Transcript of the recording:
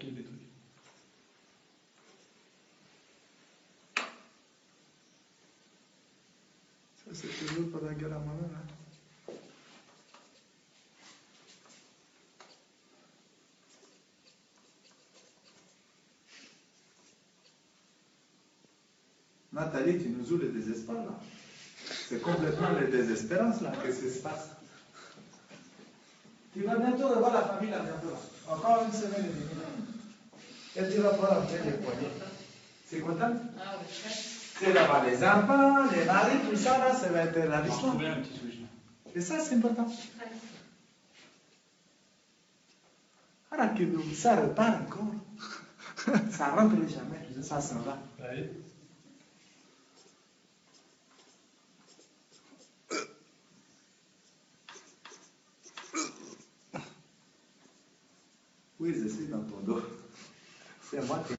attaquer des trucs. Ça, c'est toujours pour la gueule à moi-même. Hein. Nathalie, tu nous joues le désespoir là. C'est complètement le désespérance là. Qu'est-ce qui se passe? Tu vas bientôt revoir la famille là, bientôt là. Encore une semaine et demie. Et tu vas pouvoir entrer les poignets. C'est content? Ah oui. C'est là-bas les enfants, les maris, tout ça là, ça va être la On va histoire. trouver un petit switch là. Et ça, c'est important. Alors que ça repart encore. Ça ne rentre jamais. Ça s'en va. Allez. Oui, je suis dans ton dos. C'est moi qui